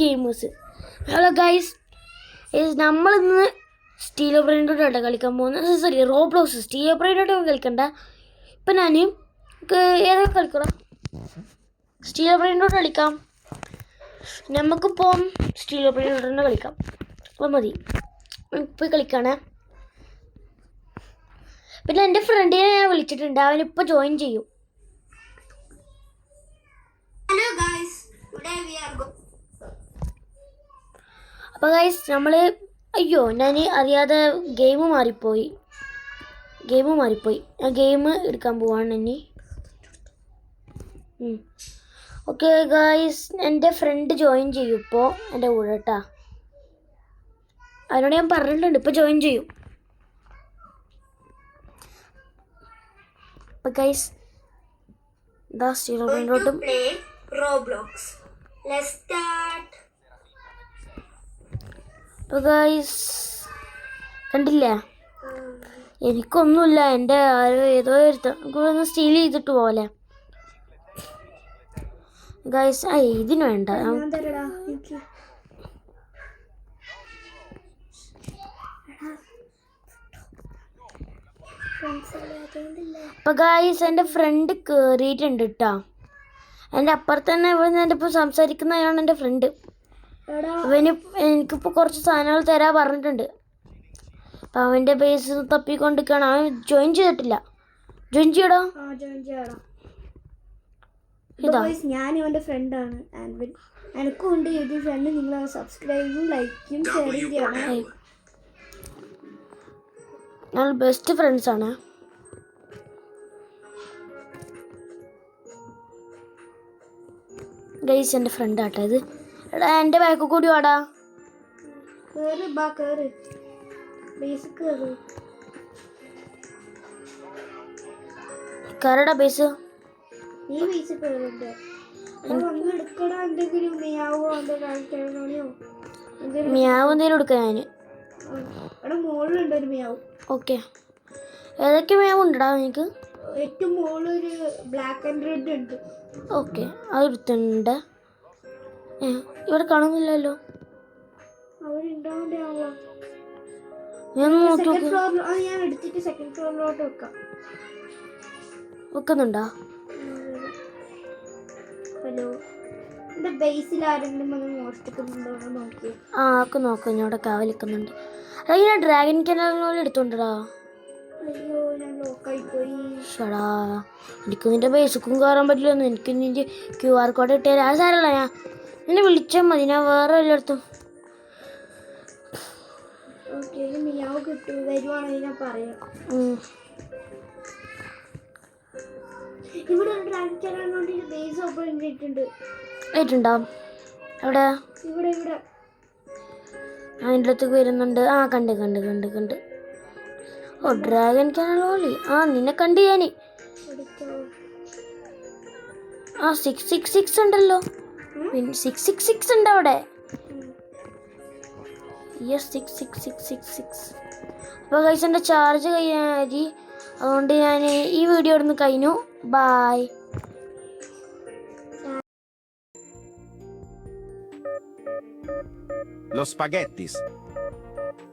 Gamers. Hello guys, നമ്മളിന്ന് സ്റ്റീലോ ബ്രെയിനോട്ടാണ് കളിക്കാൻ പോകുന്നത്. Sorry, Roblox. സ്റ്റീലോ ബ്രെയിനോട്ട് കളിക്കണ്ട. ഇപ്പം ഞാൻ ഏതൊക്കെ കളിക്കണം? സ്റ്റീലോ ബ്രെയിനോട്ട് കളിക്കാം. നമുക്കിപ്പോൾ സ്റ്റീലോ ബ്രെയിനോട്ട് തന്നെ കളിക്കാം. അപ്പം മതി, ഇപ്പോൾ കളിക്കാണ്. പിന്നെ എൻ്റെ ഫ്രണ്ടിനെ ഞാൻ വിളിച്ചിട്ടുണ്ട്, അവനിപ്പോൾ ജോയിൻ ചെയ്യും. അപ്പോൾ ഗൈസ്, നമ്മൾ ഞാൻ അറിയാതെ ഗെയിം മാറിപ്പോയി. ഞാൻ ഗെയിം എടുക്കാൻ പോവാണ് ഇനി. ഓക്കെ ഗൈസ്, എൻ്റെ ഫ്രണ്ട് ജോയിൻ ചെയ്യും ഇപ്പോൾ എൻ്റെ കൂടെ കേട്ടാ. അതിനോട് ഞാൻ പറഞ്ഞിട്ടുണ്ട്, ഇപ്പോൾ ജോയിൻ ചെയ്യും. അപ്പോൾ ഗൈസ്, എന്താ സ്റ്റീലോട്ടും Roblox. Let's start. അപ്പോൾ ഗൈസ്, കണ്ടില്ലേ? എനിക്കൊന്നുമില്ല, എൻ്റെ ഏതോ ഒന്ന് സ്റ്റീൽ ചെയ്തിട്ട് പോലെ. ഗൈസ്, ഇതിന് വേണ്ട. അപ്പോൾ ഗൈസ്, എൻ്റെ ഫ്രണ്ട് കയറിയിട്ടുണ്ട് കേട്ടോ. എൻ്റെ അപ്പുറത്ത് തന്നെ ഇവിടെ എൻ്റെ ഇപ്പോൾ സംസാരിക്കുന്നതാണ് എൻ്റെ ഫ്രണ്ട്. എനിക്കിപ്പോൾ കുറച്ച് സാധനങ്ങൾ തരാൻ പറഞ്ഞിട്ടുണ്ട്. അപ്പം അവൻ്റെ ബേസ് തപ്പിക്കൊണ്ടിരിക്കുകയാണ്. അവൻ ജോയിൻ ചെയ്തിട്ടില്ല. ജോയിൻ ചെയ്യടോ. ഇതാ, ഞാൻ ഇവൻ്റെ ഫ്രണ്ടാണ്. എനിക്കും ഉണ്ട് യൂട്യൂബ് ഫ്രണ്ട്. നിങ്ങൾ സബ്സ്ക്രൈബും ലൈക്കും ഷെയറും ചെയ്യണം. ഞങ്ങൾ ബെസ്റ്റ് ഫ്രണ്ട്സാണ്. ഗൈസ്, എൻ്റെ ഫ്രണ്ട് ആട്ടോ ഇത്. എടാ, എൻ്റെ ബാക്ക് കൂടി വാടാ. കയറടാ ബേസ്. മിയാവ് എന്തേലും എടുക്കാം ഞാൻ. ഓക്കെ, ഏതൊക്കെ മിയാവ് ഉണ്ടടാ എനിക്ക്? ഏറ്റവും മുകളിലൊരു ബ്ലാക്ക് ആൻഡ് റെഡ് ഉണ്ട്. ഓക്കെ, അതെടുത്തുണ്ട്. ഇവിടെ കാണുന്നില്ലല്ലോ. ഞാൻ എടുത്തിട്ട് സെക്കൻഡ് ഫ്ലോറിലോട്ട് വെക്കുന്നുണ്ടോ? ഹലോ, എന്റെ ബേസിൽ ആരെങ്കിലും മോഷ്ടിക്കുന്നുണ്ടോ നോക്കി. ഒക്കെ നോക്കാം, ഞാൻ ഇവിടെ കാവലിക്കുന്നുണ്ട്. അത് ഞാൻ ഡ്രാഗൺ കനാലിനോട് എടുത്തോണ്ടടാ. അയ്യോ, ഞാൻ ലോക്കായി പോയി. ഷടാ, എനിക്ക് നിന്റെ ബേസിക്കും കയറാൻ പറ്റില്ലെന്ന്. എനിക്ക് നിന്റെ QR കോഡ് ഇട്ടേരാ. അത് സാരല്ല, ഞാൻ നിന്നെ വിളിച്ചാൽ മതി. ഞാൻ വേറെ എല്ലായിടത്തും ഇവിടെ ബേസ് ഓപ്പൺ ചെയ്തിട്ടുണ്ട്. ആയിട്ടുണ്ടോ? എവിടെ? ഇവിടെ ഇവിടെ അതിൻ്റെ അടുത്തേക്ക് വരുന്നുണ്ട്. കണ്ട്. ഓ, ഡ്രാഗൺ കനാലോളി. നിന്നെ കണ്ട് ഞാൻ. 666 ഉണ്ടല്ലോ. 666 ഉണ്ട് അവിടെ. യെസ്, 66666. അപ്പോൾ ഗൈസ്, എൻ്റെ ചാർജ് കഴിയാതി. അതുകൊണ്ട് ഞാൻ ഈ വീഡിയോ ഇവിടുന്ന് കഴിഞ്ഞു. ബൈ. Los spaghettis.